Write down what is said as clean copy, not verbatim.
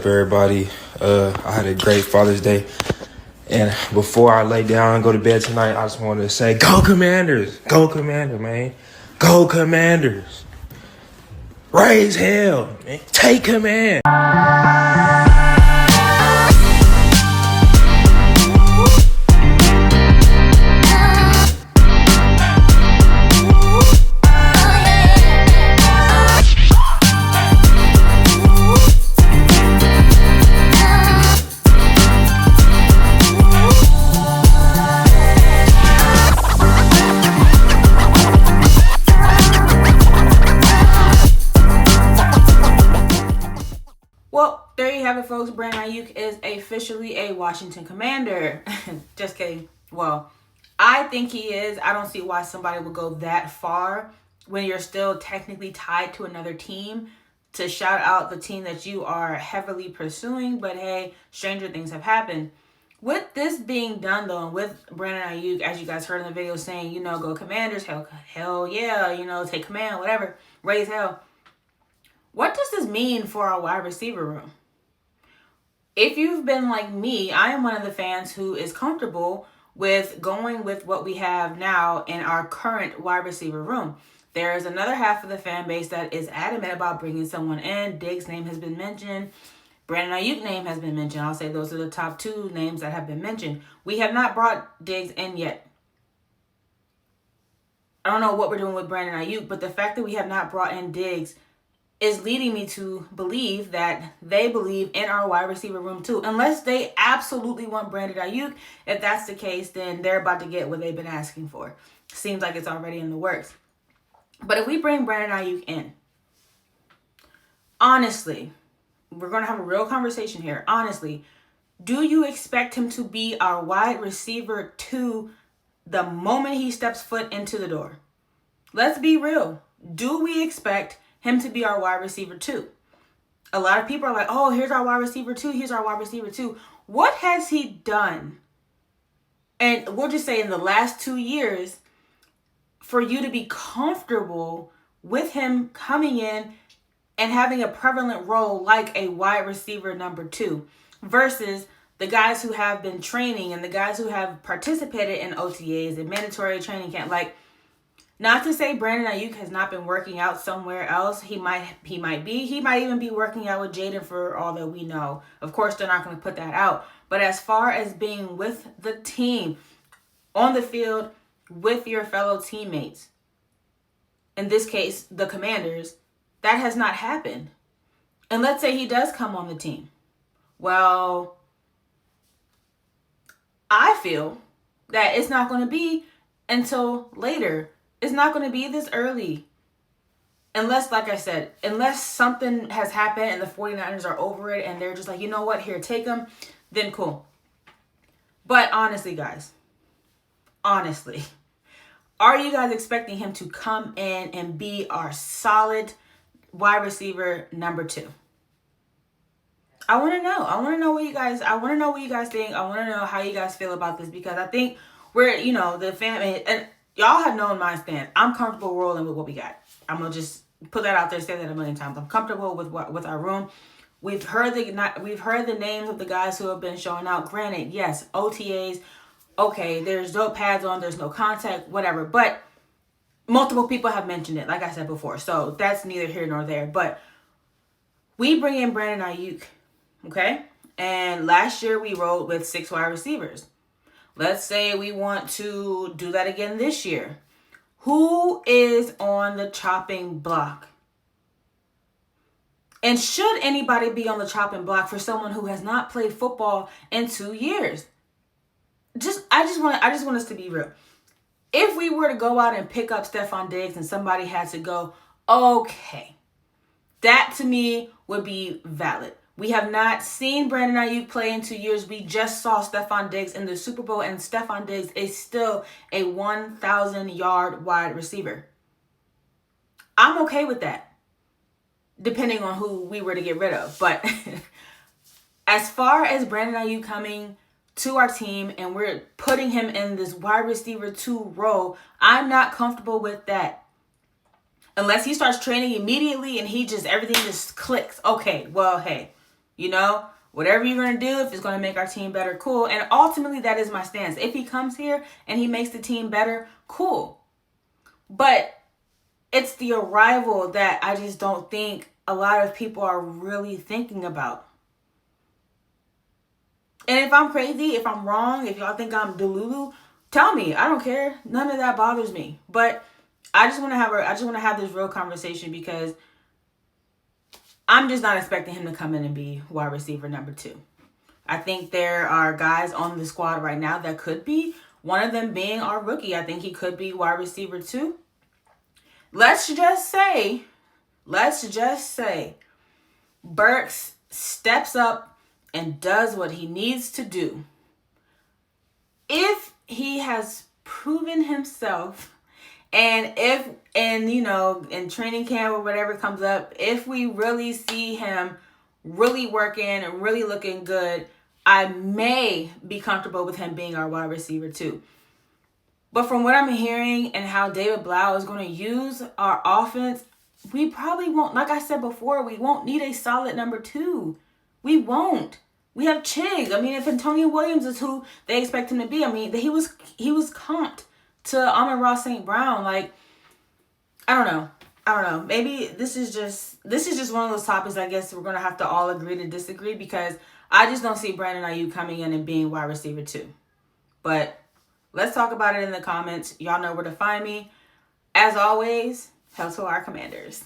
everybody? I had a great Father's Day. And before I lay down and go to bed tonight, I just wanted to say, go Commanders! Go Commanders, man. Go Commanders! Raise hell, man. Take command. Well, there you have it, folks. Brandon Aiyuk is officially a Washington Commander. Just kidding. Well, I think he is. I don't see why somebody would go that far when you're still technically tied to another team to shout out the team that you are heavily pursuing. But hey, stranger things have happened. With this being done, though, and with Brandon Aiyuk, as you guys heard in the video saying, go Commanders, hell yeah, take command, whatever, raise hell. What does this mean for our wide receiver room? If you've been like me, I am one of the fans who is comfortable with going with what we have now in our current wide receiver room. There is another half of the fan base that is adamant about bringing someone in. Diggs' name has been mentioned. Brandon Aiyuk's name has been mentioned. I'll say those are the top two names that have been mentioned. We have not brought Diggs in yet. I don't know what we're doing with Brandon Aiyuk, but the fact that we have not brought in Diggs is leading me to believe that they believe in our wide receiver room too. Unless they absolutely want Brandon Aiyuk. If that's the case, then they're about to get what they've been asking for. Seems like it's already in the works. But if we bring Brandon Aiyuk in, honestly, we're going to have a real conversation here. Honestly, do you expect him to be our wide receiver 2 the moment he steps foot into the door? Let's be real. Do we expect him to be our wide receiver 2? A lot of people are like, oh, here's our wide receiver 2. Here's our wide receiver 2. What has he done? And we'll just say in the last 2 years for you to be comfortable with him coming in and having a prevalent role like a wide receiver number 2 versus the guys who have been training and the guys who have participated in OTAs and mandatory training camp. Like, not to say Brandon Aiyuk has not been working out somewhere else. He might even be working out with Jaden for all that we know. Of course, they're not going to put that out. But as far as being with the team, on the field, with your fellow teammates, in this case, the Commanders, that has not happened. And let's say he does come on the team. Well, I feel that it's not going to be until later. It's not going to be this early. Unless, like I said, unless something has happened and the 49ers are over it and they're just like, you know what, here, take them, then cool. But honestly, guys, are you guys expecting him to come in and be our solid wide receiver number 2? I want to know. I want to know what you guys think. I want to know how you guys feel about this, because I think we're, the family, and y'all have known my stand. I'm comfortable rolling with what we got. I'm going to just put that out there, say that a million times. I'm comfortable with our room. We've heard the names of the guys who have been showing out. Granted, yes, OTAs, okay, there's no pads on, there's no contact, whatever. But multiple people have mentioned it, like I said before. So that's neither here nor there. But we bring in Brandon Aiyuk, okay? And last year we rolled with 6 wide receivers. Let's say we want to do that again this year. Who is on the chopping block? And should anybody be on the chopping block for someone who has not played football in 2 years? I just want us to be real. If we were to go out and pick up Stefon Diggs and somebody had to go, okay, that to me would be valid. We have not seen Brandon Aiyuk play in 2 years. We just saw Stefon Diggs in the Super Bowl, and Stefon Diggs is still a 1,000-yard wide receiver. I'm okay with that, depending on who we were to get rid of. But as far as Brandon Aiyuk coming to our team and we're putting him in this wide receiver 2 role, I'm not comfortable with that. Unless he starts training immediately and everything just clicks. Okay, well, hey, You know, whatever you're going to do, if it's going to make our team better, cool. And ultimately, that is my stance. If he comes here and he makes the team better, cool. But it's the arrival that I just don't think a lot of people are really thinking about. And if I'm crazy, if I'm wrong, if y'all think I'm delulu, tell me. I don't care. None of that bothers me. But I just want to have this real conversation because I'm just not expecting him to come in and be wide receiver number 2. I think there are guys on the squad right now that could be. One of them being our rookie. I think he could be wide receiver 2. Let's just say Burks steps up and does what he needs to do. If he has proven himself, and if, and you know, in training camp or whatever comes up, if we really see him really working and really looking good, I may be comfortable with him being our wide receiver 2. But from what I'm hearing and how David Blau is going to use our offense, we probably won't, like I said before, we won't need a solid number 2. We won't. We have Chig. I mean, if Antonio Williams is who they expect him to be, I mean, he was comped to Amon-Ra St. Brown. Like, I don't know. Maybe this is just one of those topics I guess we're going to have to all agree to disagree, because I just don't see Brandon Aiyuk coming in and being wide receiver 2. But let's talk about it in the comments. Y'all know where to find me. As always, hail to our Commanders.